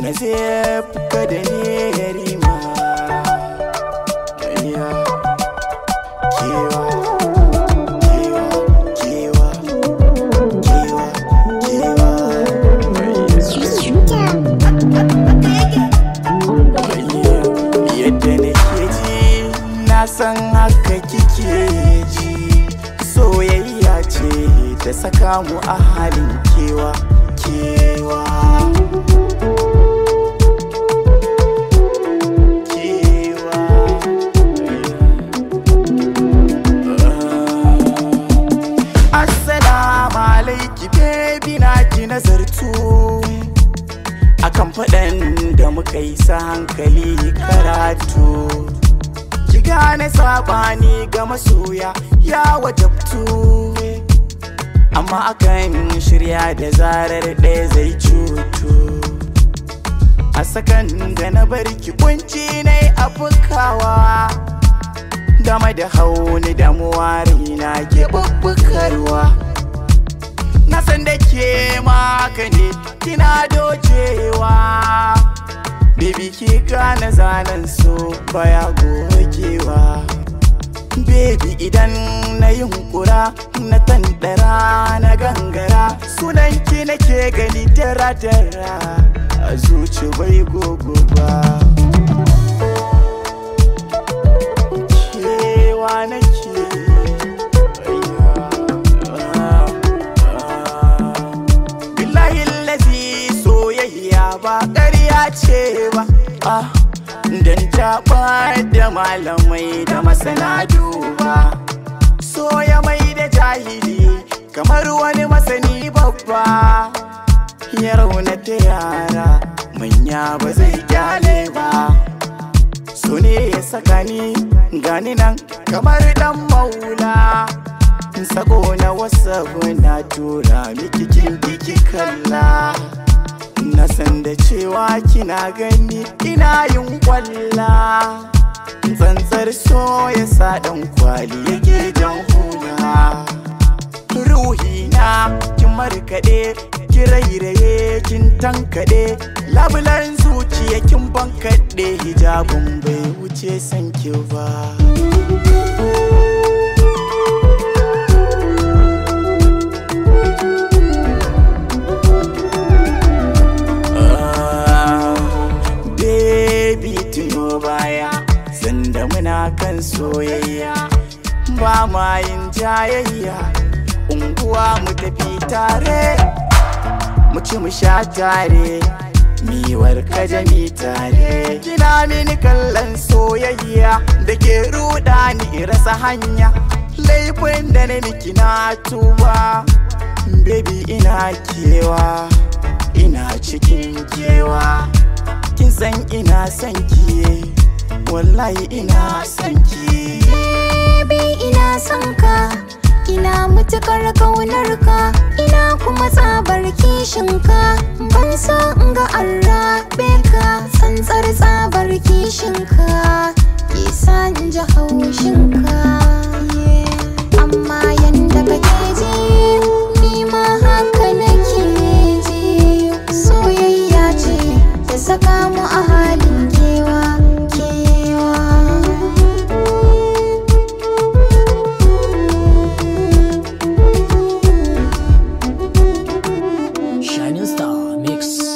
nazeefkada ne yarima. KEWA, KEWA, KEWA, KEWA, yadda nake ji na san haka kike ji, soyayya ce ta saka mu a halin kewa. KEWA, KEWA, assalamu alaiki baby, na ki nazartu akan faɗan da muka yi sa hankali karatu. Ki gane sabani ga masoya ya wajabtu, amma akan shirya da zarar ɗaya zai cutu. A sakan da na bari ki kunci na yi abukawa, game da hauni damuwa raina ke bubbukarwa. Na san da ke maka ne kina dojewa, baby ki gane zanen so baya gogewa. Baby idan na yunkura na tandara na gangara, sunanki nake gani dara-dara a zuci bai gogo ba. Kewa nake billahi lazi, soyayya ba ƙarya ce ba, dan taɓa da malamai da masana duba. Soya mai da jahili kamar wani masani babba, ya raunata yara manya ba zai kyale ba. So ne ya saka ni gani nan kamar dan maula, sako na wasu na tura miki kin kiki kalla. Na san da cewa kina gani ina yin kwalla, tsantsar so ya sa dan kwali yake jan hula. Ruhina kin markaɗe, ki rairaye kin tankaɗe, labulan zuciya kin bankaɗe, hijabin bai wuce sanki ba. Baya sanda muna kan soyayya, ba ma yin jayayya, unguwa mu tafi tare, mu ci mu sha tare, miwar kajami tare. Kina mini kallon soyayya da ke ruɗa ni rasa hanya, laifin da na miki na tuba. Baby ina kewa, ina cikin kewa, kin san ina son ki, wallahi ina son ki. Baby ina son ka, ina mutukar kaunar ka, ina kuma tsabar kishin ka. Ban so in ga an rabe ka, tsantsar tsabar kishin ka ke sa in ji haushin ka. Amma yanda kake ji ni ma haka nake ji, soyayya ce ta saka mu a halin kewa. Shining Star Mix.